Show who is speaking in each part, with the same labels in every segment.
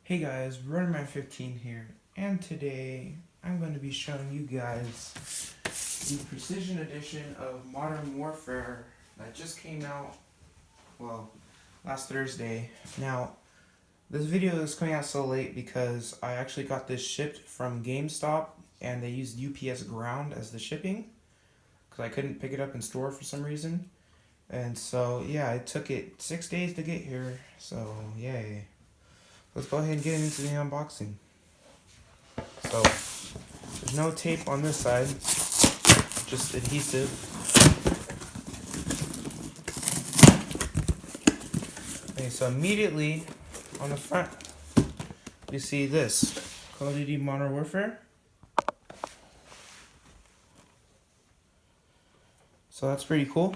Speaker 1: Hey guys, Runnerman15 here, and today I'm going to be showing you guys the Precision Edition of Modern Warfare that just came out, well, last Thursday. Now, this video is coming out so late because I actually got this shipped from GameStop and they used UPS Ground as the shipping because I couldn't pick it up in store for some reason. And so, yeah, it took it 6 days to get here, so yay. Let's go ahead and get into the unboxing. So, there's no tape on this side, just adhesive. Okay, so immediately on the front, you see this, Call of Duty Modern Warfare. So that's pretty cool.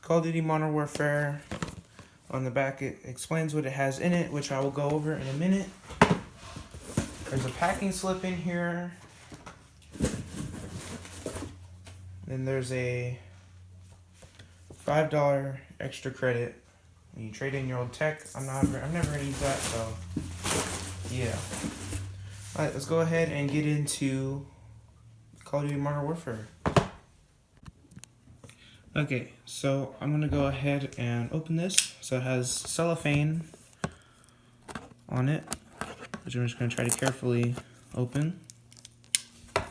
Speaker 1: Call of Duty Modern Warfare. On the back it explains what it has in it, which I will go over in a minute. There's a packing slip in here. Then there's a $5 extra credit when you trade in your old tech. I'm never gonna use that, so yeah. Alright, let's go ahead and get into Call of Duty Modern Warfare. Okay, so I'm gonna go ahead and open this. So it has cellophane on it, which I'm just gonna try to carefully open. Go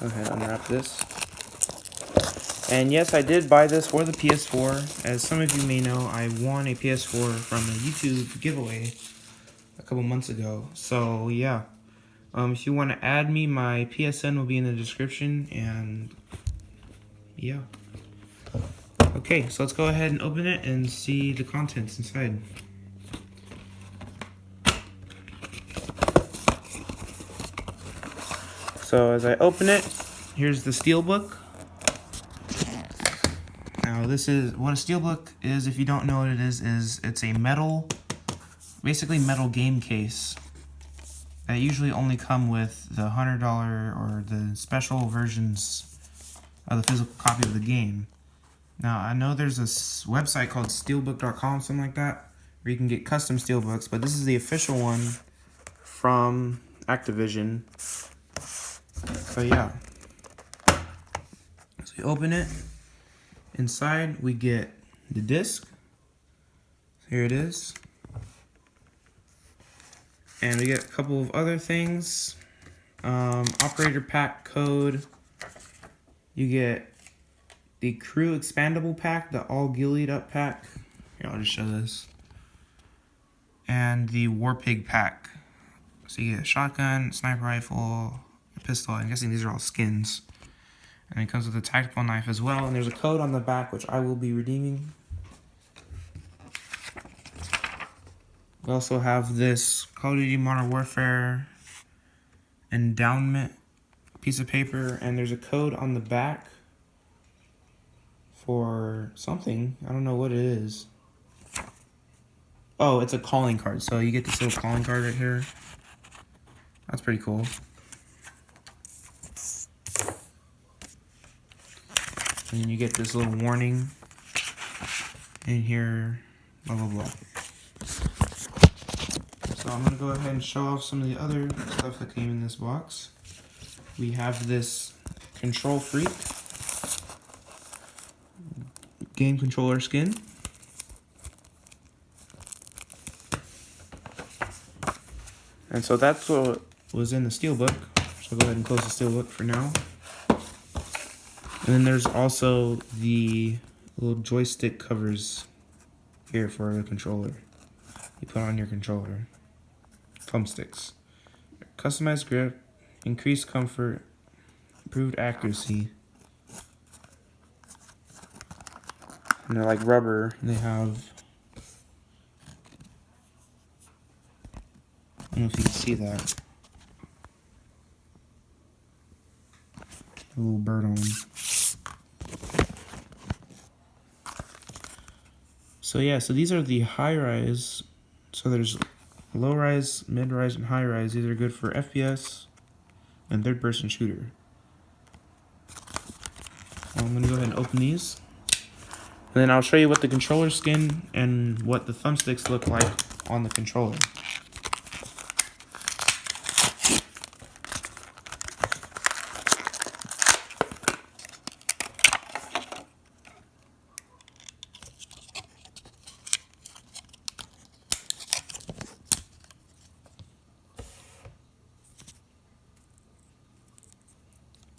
Speaker 1: ahead and unwrap this. And yes, I did buy this for the PS4. As some of you may know, I won a PS4 from a YouTube giveaway a couple months ago. So yeah, if you want to add me, my PSN will be in the description, and yeah. Okay, so let's go ahead and open it and see the contents inside. So as I open it, here's the steelbook. Now this is what a steelbook is. If you don't know what it is it's a metal, basically metal game case that usually only come with the $100 or the special versions of the physical copy of the game. Now, I know there's this website called steelbook.com, something like that, where you can get custom steelbooks, but this is the official one from Activision. So yeah. So you open it. Inside, we get the disc. Here it is. And we get a couple of other things. Operator pack code. You get the crew expandable pack, the all ghillied up pack. Here, I'll just show this. And the war pig pack. So you get a shotgun, sniper rifle, a pistol. I'm guessing these are all skins. And it comes with a tactical knife as well. And there's a code on the back, which I will be redeeming. We also have this Call of Duty Modern Warfare endowment piece of paper, and there's a code on the back for something. I don't know what it is. Oh, it's a calling card. So you get this little calling card right here. That's pretty cool. And then you get this little warning in here, blah, blah, blah. So I'm going to go ahead and show off some of the other stuff that came in this box. We have this Control Freak game controller skin. And so that's what was in the steelbook. So I'll go ahead and close the steelbook for now. And then there's also the little joystick covers here for the controller. You put on your controller. Thumbsticks. Customized grip, increased comfort, improved accuracy. And they're like rubber. They have, I don't know if you can see that. A little bird on them. So yeah, so these are the high rise. So there's low rise, mid rise, and high rise. These are good for FPS and third person shooter. I'm gonna go ahead and open these. And then I'll show you what the controller skin and what the thumbsticks look like on the controller.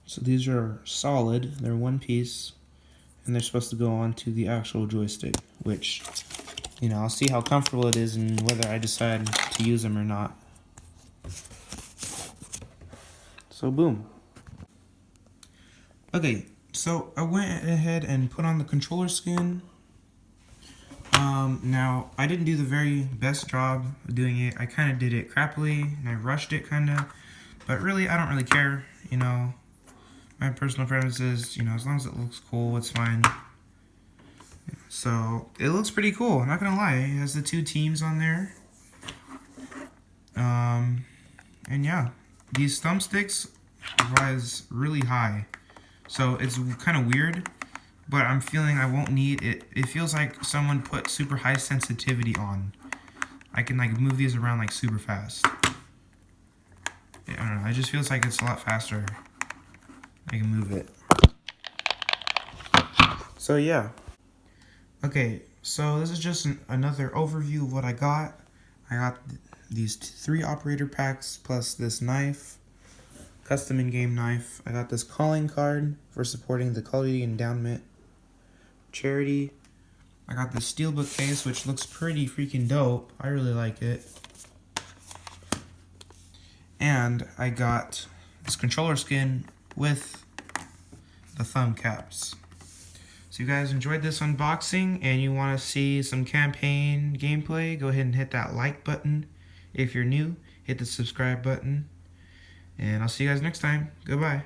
Speaker 1: So these are solid, they're one piece, and they're supposed to go onto the actual joystick, which, you know, I'll see how comfortable it is and whether I decide to use them or not. So boom. Okay, so I went ahead and put on the controller skin. Now, I didn't do the very best job of doing it. I kind of did it crappily, and I rushed it kind of, but really, I don't really care, you know. My personal preference is, you know, as long as it looks cool, it's fine. So, it looks pretty cool, I'm not gonna lie. It has the two teams on there. And yeah, these thumbsticks rise really high. So, it's kind of weird, but I'm feeling I won't need it. It feels like someone put super high sensitivity on. I can like move these around like super fast. I don't know, it just feels like it's a lot faster. I can move it. So yeah. Okay, so this is just another overview of what I got. I got these 3 operator packs plus this knife, custom in-game knife. I got this calling card for supporting the quality endowment charity. I got this steelbook case, which looks pretty freaking dope. I really like it. And I got this controller skin with the thumb caps. So you guys enjoyed this unboxing and you want to see some campaign gameplay, go ahead and hit that like button. If you're new, hit the subscribe button. And I'll see you guys next time. Goodbye.